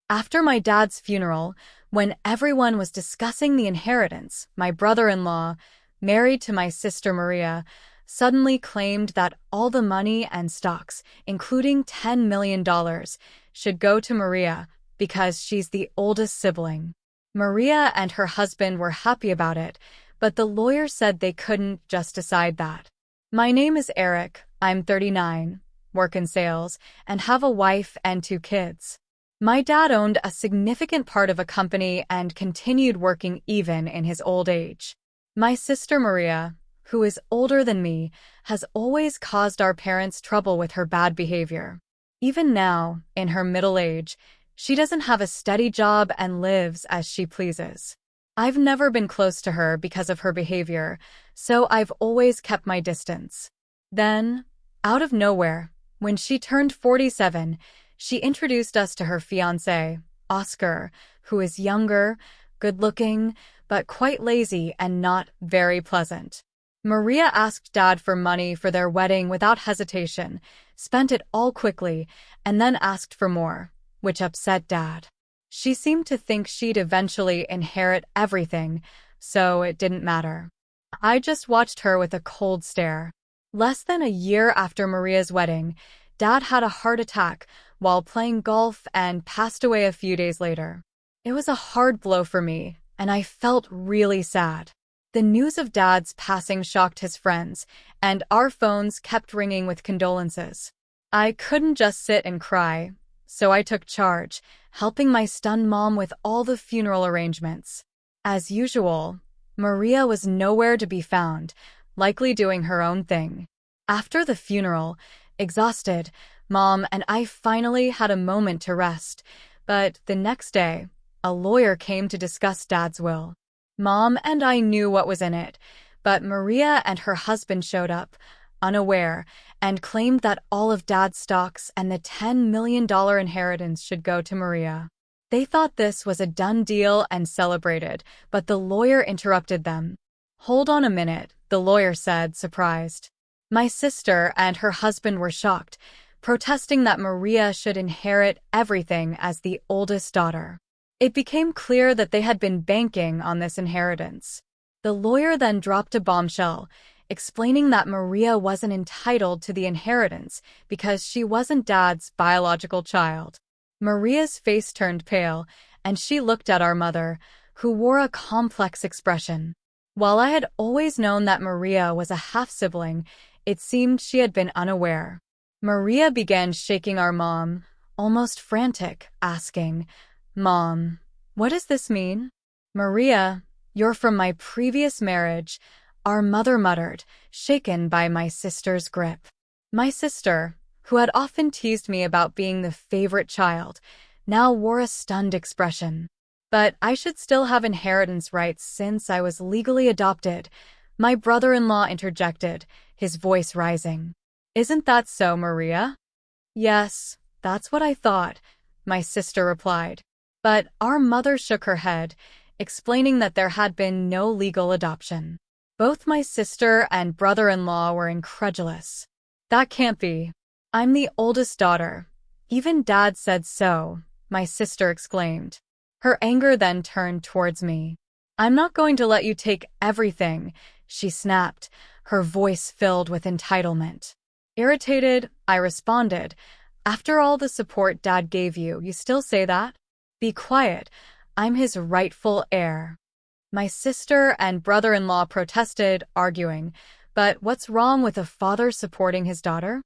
After my dad's funeral, when everyone was discussing the inheritance, my brother-in-law, married to my sister Maria, suddenly claimed that all the money and stocks, including $10 million, should go to Maria because she's the oldest sibling. Maria and her husband were happy about it, but the lawyer said they couldn't just decide that. My name is Eric, I'm 39, work in sales, and have a wife and 2 kids. My dad owned a significant part of a company and continued working even in his old age. My sister Maria, who is older than me, has always caused our parents trouble with her bad behavior. Even now, in her middle age, she doesn't have a steady job and lives as she pleases. I've never been close to her because of her behavior, so I've always kept my distance. Then, out of nowhere, when she turned 47, she introduced us to her fiancé, Oscar, who is younger, good-looking, but quite lazy and not very pleasant. Maria asked Dad for money for their wedding without hesitation, spent it all quickly, and then asked for more, which upset Dad. She seemed to think she'd eventually inherit everything, so it didn't matter. I just watched her with a cold stare. Less than a year after Maria's wedding, Dad had a heart attack while playing golf and passed away a few days later. It was a hard blow for me, and I felt really sad. The news of Dad's passing shocked his friends, and our phones kept ringing with condolences. I couldn't just sit and cry, so I took charge, helping my stunned mom with all the funeral arrangements. As usual, Maria was nowhere to be found, likely doing her own thing. After the funeral, exhausted, Mom and I finally had a moment to rest, but the next day, a lawyer came to discuss Dad's will. Mom and I knew what was in it, but Maria and her husband showed up, unaware, and claimed that all of Dad's stocks and the $10 million inheritance should go to Maria. They thought this was a done deal and celebrated, but the lawyer interrupted them. "Hold on a minute," the lawyer said, surprised. My sister and her husband were shocked, protesting that Maria should inherit everything as the oldest daughter. It became clear that they had been banking on this inheritance. The lawyer then dropped a bombshell, explaining that Maria wasn't entitled to the inheritance because she wasn't Dad's biological child. Maria's face turned pale, and she looked at our mother, who wore a complex expression. While I had always known that Maria was a half-sibling, it seemed she had been unaware. Maria began shaking our mom, almost frantic, asking, "Mom, what does this mean?" "Maria, you're from my previous marriage," our mother muttered, shaken by my sister's grip. My sister, who had often teased me about being the favorite child, now wore a stunned expression. "But I should still have inheritance rights since I was legally adopted," my brother-in-law interjected, his voice rising. "Isn't that so, Maria?" "Yes, that's what I thought," my sister replied. But our mother shook her head, explaining that there had been no legal adoption. Both my sister and brother-in-law were incredulous. "That can't be. I'm the oldest daughter. Even Dad said so," my sister exclaimed. Her anger then turned towards me. "I'm not going to let you take everything," she snapped, her voice filled with entitlement. Irritated, I responded, "After all the support Dad gave you, you still say that? Be quiet. I'm his rightful heir." My sister and brother-in-law protested, arguing, "But what's wrong with a father supporting his daughter?"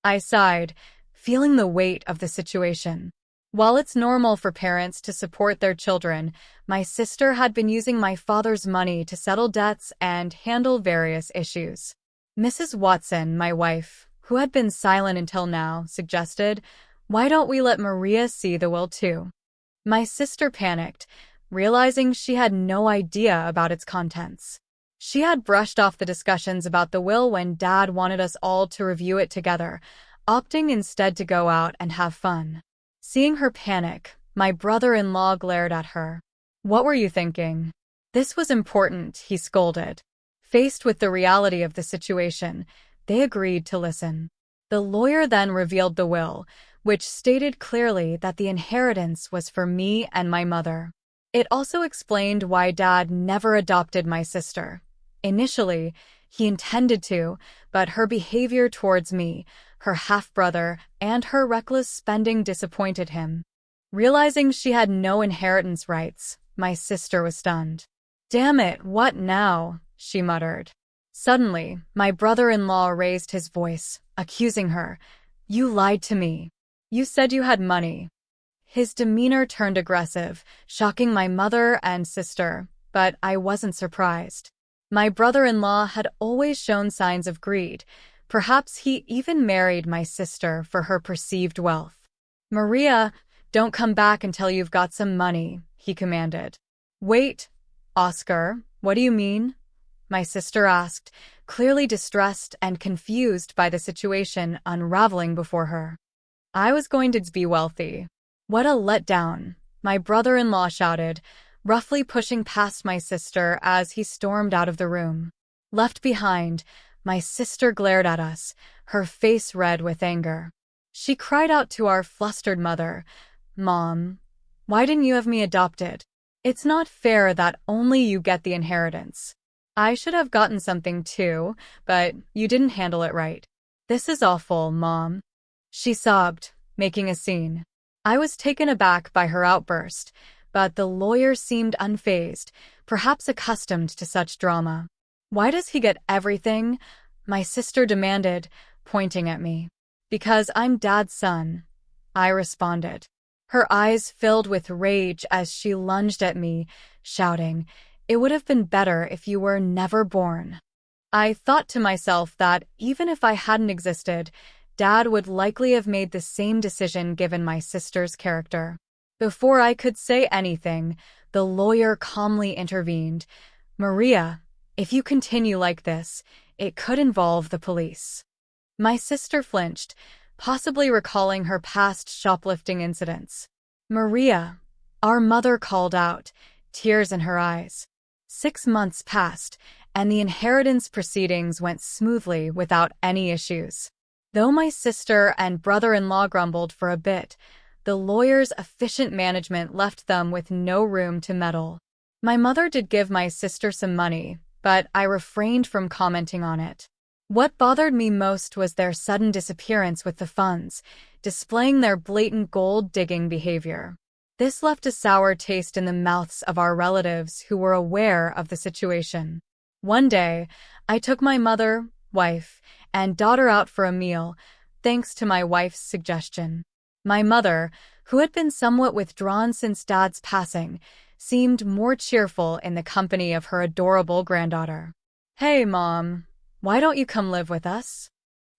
I sighed, feeling the weight of the situation. While it's normal for parents to support their children, my sister had been using my father's money to settle debts and handle various issues. Mrs. Watson, my wife, who had been silent until now, suggested, "Why don't we let Maria see the will too?" My sister panicked, realizing she had no idea about its contents. She had brushed off the discussions about the will when Dad wanted us all to review it together, opting instead to go out and have fun. Seeing her panic, my brother-in-law glared at her. "What were you thinking?" "This was important," he scolded. Faced with the reality of the situation, they agreed to listen. The lawyer then revealed the will, which stated clearly that the inheritance was for me and my mother. It also explained why Dad never adopted my sister. Initially, he intended to, but her behavior towards me, her half-brother, and her reckless spending disappointed him. Realizing she had no inheritance rights, my sister was stunned. "Damn it, what now?" she muttered. Suddenly, my brother-in-law raised his voice, accusing her. "You lied to me. You said you had money." His demeanor turned aggressive, shocking my mother and sister, but I wasn't surprised. My brother-in-law had always shown signs of greed. Perhaps he even married my sister for her perceived wealth. "Maria, don't come back until you've got some money," he commanded. "Wait, Oscar, what do you mean?" my sister asked, clearly distressed and confused by the situation unraveling before her. "I was going to be wealthy." "What a letdown," my brother-in-law shouted, roughly pushing past my sister as he stormed out of the room. Left behind, my sister glared at us, her face red with anger. She cried out to our flustered mother, "Mom, why didn't you have me adopted? It's not fair that only you get the inheritance. I should have gotten something too, but you didn't handle it right. This is awful, Mom." She sobbed, making a scene. I was taken aback by her outburst, but the lawyer seemed unfazed, perhaps accustomed to such drama. "Why does he get everything?" my sister demanded, pointing at me. "Because I'm Dad's son," I responded. Her eyes filled with rage as she lunged at me, shouting, "It would have been better if you were never born." I thought to myself that even if I hadn't existed, Dad would likely have made the same decision given my sister's character. Before I could say anything, the lawyer calmly intervened. "Maria, if you continue like this, it could involve the police." My sister flinched, possibly recalling her past shoplifting incidents. "Maria," our mother called out, tears in her eyes. 6 months passed, and the inheritance proceedings went smoothly without any issues. Though my sister and brother-in-law grumbled for a bit, the lawyer's efficient management left them with no room to meddle. My mother did give my sister some money, but I refrained from commenting on it. What bothered me most was their sudden disappearance with the funds, displaying their blatant gold-digging behavior. This left a sour taste in the mouths of our relatives who were aware of the situation. One day, I took my mother, wife, and daughter out for a meal, thanks to my wife's suggestion. My mother, who had been somewhat withdrawn since Dad's passing, seemed more cheerful in the company of her adorable granddaughter. "Hey, Mom, why don't you come live with us?"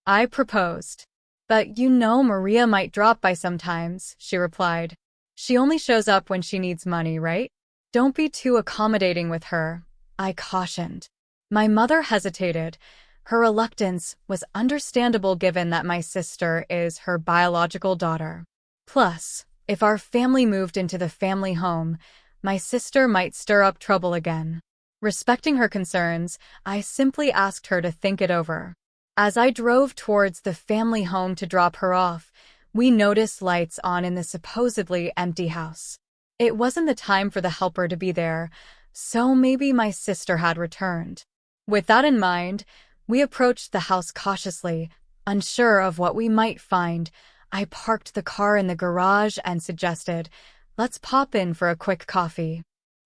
I proposed. "But you know Maria might drop by sometimes," she replied. "She only shows up when she needs money, right? Don't be too accommodating with her," I cautioned. My mother hesitated. Her reluctance was understandable given that my sister is her biological daughter. Plus, if our family moved into the family home, my sister might stir up trouble again. Respecting her concerns, I simply asked her to think it over. As I drove towards the family home to drop her off, we noticed lights on in the supposedly empty house. It wasn't the time for the helper to be there, so maybe my sister had returned. With that in mind, we approached the house cautiously, unsure of what we might find. I parked the car in the garage and suggested, "Let's pop in for a quick coffee."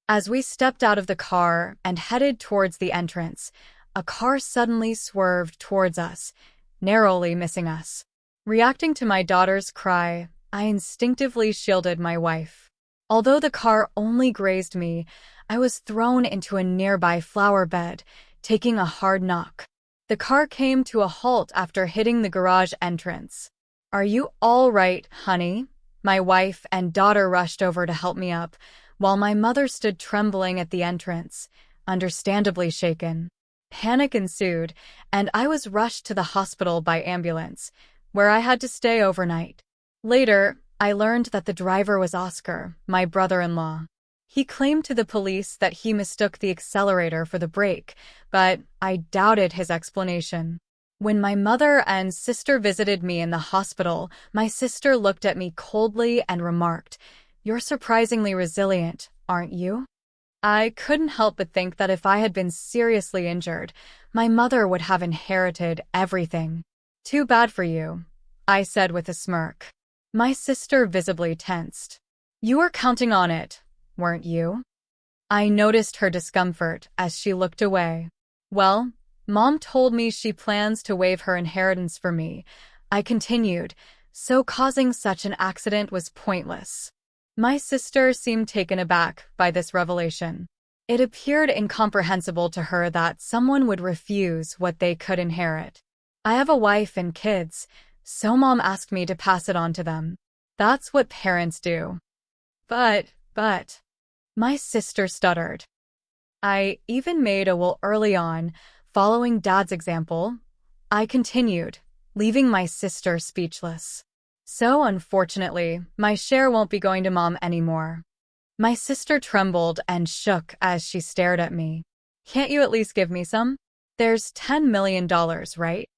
As we stepped out of the car and headed towards the entrance, a car suddenly swerved towards us, narrowly missing us. Reacting to my daughter's cry, I instinctively shielded my wife. Although the car only grazed me, I was thrown into a nearby flower bed, taking a hard knock. The car came to a halt after hitting the garage entrance. "Are you all right, honey?" My wife and daughter rushed over to help me up, while my mother stood trembling at the entrance, understandably shaken. Panic ensued, and I was rushed to the hospital by ambulance, where I had to stay overnight. Later, I learned that the driver was Oscar, my brother-in-law. He claimed to the police that he mistook the accelerator for the brake, but I doubted his explanation. When my mother and sister visited me in the hospital, my sister looked at me coldly and remarked, "You're surprisingly resilient, aren't you?" I couldn't help but think that if I had been seriously injured, my mother would have inherited everything. "Too bad for you," I said with a smirk. My sister visibly tensed. "You were counting on it, weren't you?" I noticed her discomfort as she looked away. "Well, Mom told me she plans to waive her inheritance for me," I continued, "so causing such an accident was pointless." My sister seemed taken aback by this revelation. It appeared incomprehensible to her that someone would refuse what they could inherit. "I have a wife and kids, so Mom asked me to pass it on to them. That's what parents do." But, my sister stuttered. "I even made a will early on, following Dad's example," I continued, leaving my sister speechless. "So unfortunately, my share won't be going to Mom anymore." My sister trembled and shook as she stared at me. "Can't you at least give me some? There's $10 million, right?"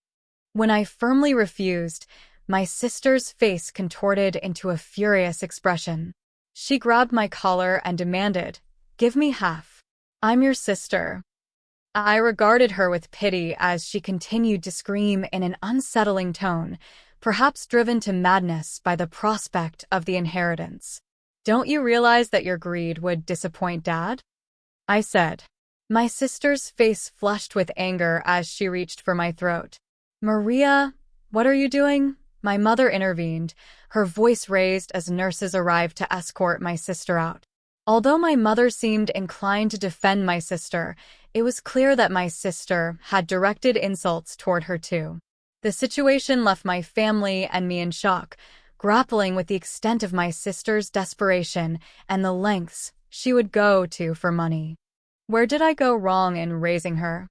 When I firmly refused, my sister's face contorted into a furious expression. She grabbed my collar and demanded, "Give me half. I'm your sister." I regarded her with pity as she continued to scream in an unsettling tone, perhaps driven to madness by the prospect of the inheritance. "Don't you realize that your greed would disappoint Dad?" I said. My sister's face flushed with anger as she reached for my throat. "Maria, what are you doing?" My mother intervened, her voice raised as nurses arrived to escort my sister out. Although my mother seemed inclined to defend my sister, it was clear that my sister had directed insults toward her too. The situation left my family and me in shock, grappling with the extent of my sister's desperation and the lengths she would go to for money. Where did I go wrong in raising her?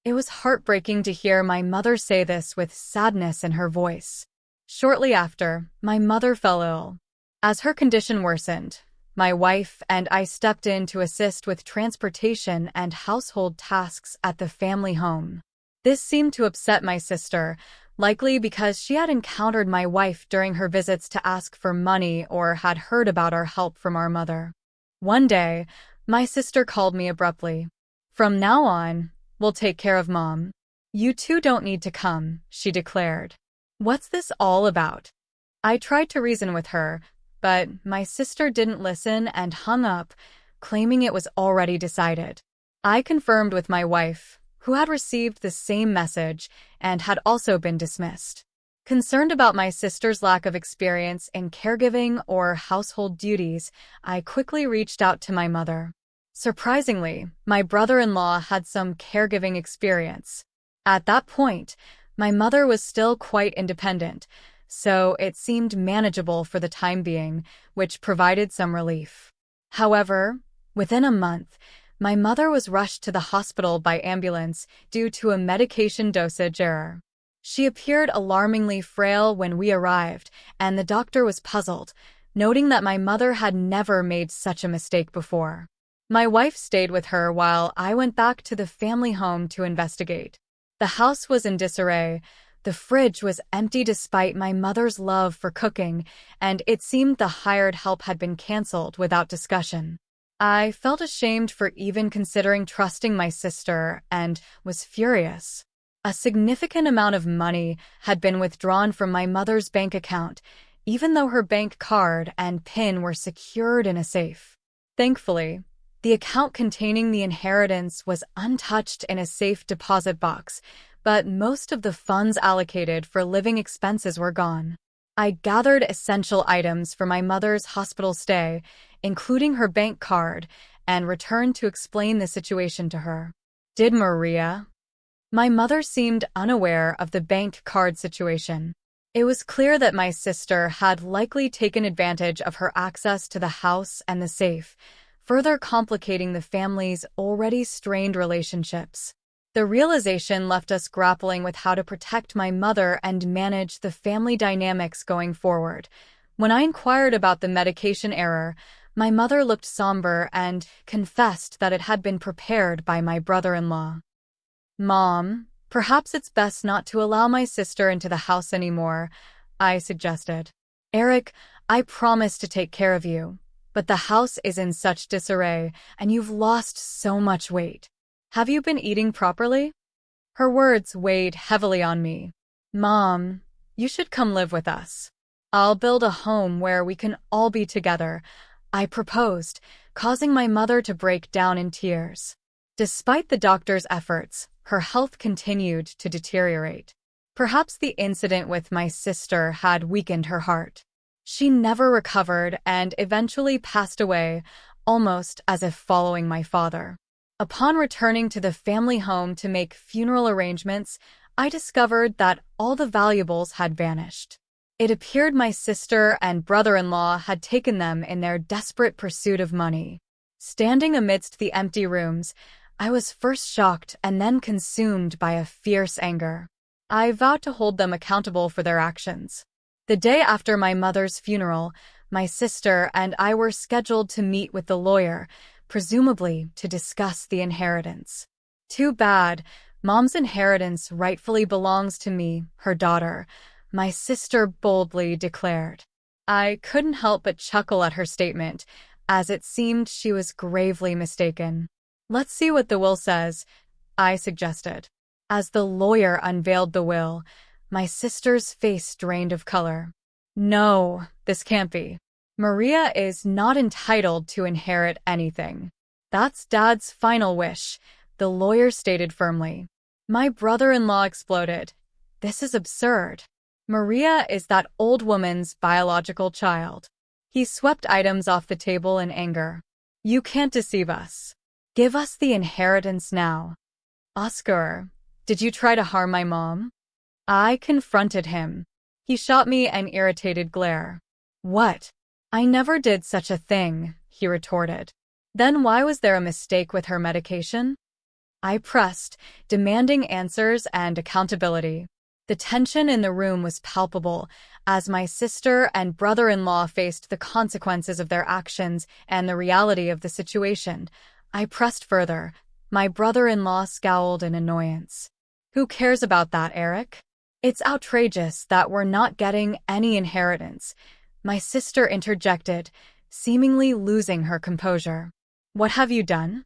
It was heartbreaking to hear my mother say this with sadness in her voice. Shortly after, my mother fell ill. As her condition worsened, my wife and I stepped in to assist with transportation and household tasks at the family home. This seemed to upset my sister, likely because she had encountered my wife during her visits to ask for money or had heard about our help from our mother. One day, my sister called me abruptly. "From now on, we'll take care of Mom. You two don't need to come," she declared. "What's this all about?" I tried to reason with her, but my sister didn't listen and hung up, claiming it was already decided. I confirmed with my wife, who had received the same message and had also been dismissed. Concerned about my sister's lack of experience in caregiving or household duties, I quickly reached out to my mother. Surprisingly, my brother-in-law had some caregiving experience. At that point, my mother was still quite independent, so it seemed manageable for the time being, which provided some relief. However, within a month, my mother was rushed to the hospital by ambulance due to a medication dosage error. She appeared alarmingly frail when we arrived, and the doctor was puzzled, noting that my mother had never made such a mistake before. My wife stayed with her while I went back to the family home to investigate. The house was in disarray. The fridge was empty despite my mother's love for cooking, and it seemed the hired help had been canceled without discussion. I felt ashamed for even considering trusting my sister and was furious. A significant amount of money had been withdrawn from my mother's bank account, even though her bank card and PIN were secured in a safe. Thankfully, the account containing the inheritance was untouched in a safe deposit box, but most of the funds allocated for living expenses were gone. I gathered essential items for my mother's hospital stay, including her bank card, and returned to explain the situation to her. Did Maria? My mother seemed unaware of the bank card situation. It was clear that my sister had likely taken advantage of her access to the house and the safe, further complicating the family's already strained relationships. The realization left us grappling with how to protect my mother and manage the family dynamics going forward. When I inquired about the medication error, my mother looked somber and confessed that it had been prepared by my brother-in-law. "Mom, Perhaps it's best not to allow my sister into the house anymore, I suggested. Eric, I promise to take care of you, but the house is in such disarray, and you've lost so much weight. Have you been eating properly? Her words weighed heavily on me. Mom, you should come live with us. I'll build a home where we can all be together, I proposed, causing my mother to break down in tears. Despite the doctor's efforts, her health continued to deteriorate. Perhaps the incident with my sister had weakened her heart. She never recovered and eventually passed away, almost as if following my father. Upon returning to the family home to make funeral arrangements, I discovered that all the valuables had vanished. It appeared my sister and brother-in-law had taken them in their desperate pursuit of money. Standing amidst the empty rooms, I was first shocked and then consumed by a fierce anger. I vowed to hold them accountable for their actions. The day after my mother's funeral, my sister and I were scheduled to meet with the lawyer, presumably to discuss the inheritance. Too bad, Mom's inheritance rightfully belongs to me, her daughter, my sister boldly declared. I couldn't help but chuckle at her statement, as it seemed she was gravely mistaken. Let's see what the will says, I suggested. As the lawyer unveiled the will, my sister's face drained of color. No, this can't be. Maria is not entitled to inherit anything. That's Dad's final wish, the lawyer stated firmly. My brother-in-law exploded. This is absurd. Maria is that old woman's biological child. He swept items off the table in anger. You can't deceive us. Give us the inheritance now. Oscar, did you try to harm my mom? I confronted him. He shot me an irritated glare. What? I never did such a thing, he retorted. Then why was there a mistake with her medication? I pressed, demanding answers and accountability. The tension in the room was palpable as my sister and brother-in-law faced the consequences of their actions and the reality of the situation. I pressed further. My brother-in-law scowled in annoyance. Who cares about that, Eric? It's outrageous that we're not getting any inheritance, my sister interjected, seemingly losing her composure. What have you done?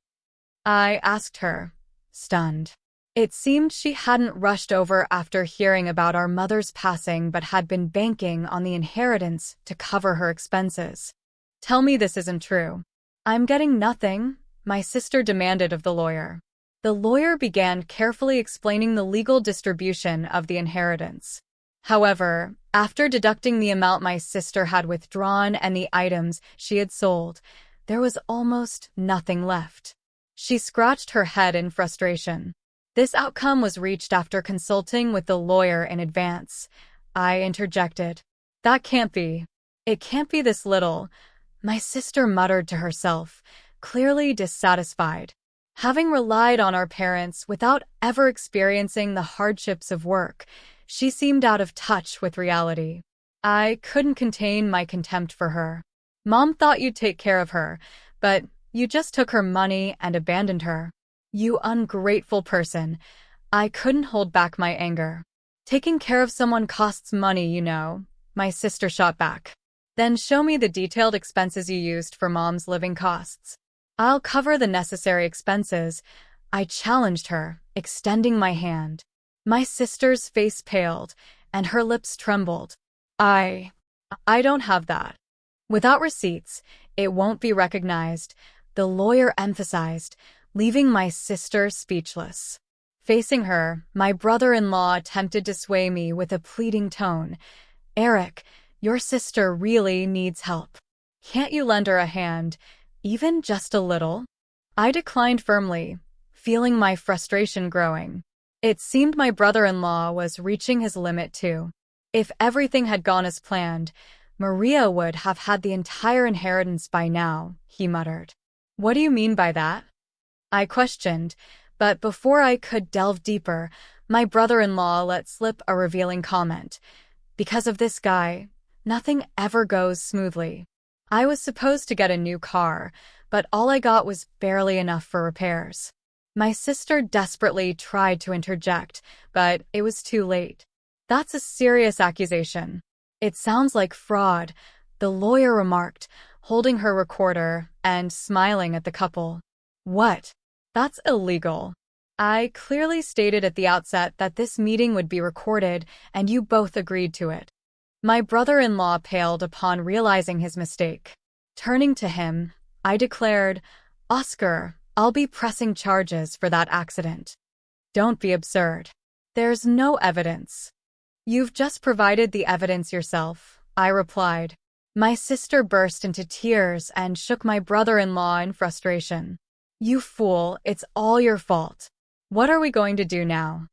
I asked her, stunned. It seemed she hadn't rushed over after hearing about our mother's passing but had been banking on the inheritance to cover her expenses. Tell me this isn't true. I'm getting nothing, my sister demanded of the lawyer. The lawyer began carefully explaining the legal distribution of the inheritance. However, after deducting the amount my sister had withdrawn and the items she had sold, there was almost nothing left. She scratched her head in frustration. This outcome was reached after consulting with the lawyer in advance. I interjected. That can't be. It can't be this little, my sister muttered to herself, clearly dissatisfied. Having relied on our parents without ever experiencing the hardships of work, she seemed out of touch with reality. I couldn't contain my contempt for her. Mom thought you'd take care of her, but you just took her money and abandoned her. You ungrateful person. I couldn't hold back my anger. Taking care of someone costs money, you know, my sister shot back. Then show me the detailed expenses you used for Mom's living costs. I'll cover the necessary expenses, I challenged her, extending my hand. My sister's face paled, and her lips trembled. I don't have that. Without receipts, it won't be recognized, the lawyer emphasized, leaving my sister speechless. Facing her, my brother-in-law attempted to sway me with a pleading tone. Eric, your sister really needs help. Can't you lend her a hand, even just a little? I declined firmly, feeling my frustration growing. It seemed my brother-in-law was reaching his limit too. If everything had gone as planned, Maria would have had the entire inheritance by now, he muttered. What do you mean by that? I questioned, but before I could delve deeper, my brother-in-law let slip a revealing comment. Because of this guy, nothing ever goes smoothly. I was supposed to get a new car, but all I got was barely enough for repairs. My sister desperately tried to interject, but it was too late. That's a serious accusation. It sounds like fraud, the lawyer remarked, holding her recorder and smiling at the couple. What? That's illegal. I clearly stated at the outset that this meeting would be recorded, and you both agreed to it. My brother-in-law paled upon realizing his mistake. Turning to him, I declared, "Oscar, I'll be pressing charges for that accident." "Don't be absurd. There's no evidence." "You've just provided the evidence yourself," I replied. My sister burst into tears and shook my brother-in-law in frustration. "You fool, it's all your fault. What are we going to do now?"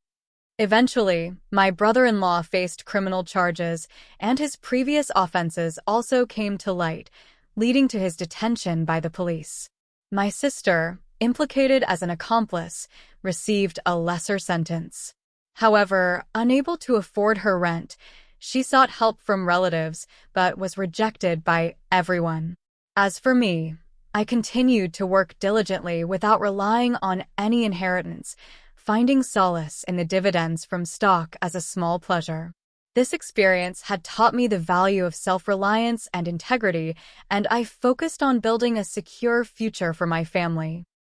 Eventually, my brother-in-law faced criminal charges, and his previous offenses also came to light, leading to his detention by the police. My sister, implicated as an accomplice, received a lesser sentence. However, unable to afford her rent, she sought help from relatives but was rejected by everyone. As for me, I continued to work diligently without relying on any inheritance, finding solace in the dividends from stock as a small pleasure. This experience had taught me the value of self-reliance and integrity, and I focused on building a secure future for my family.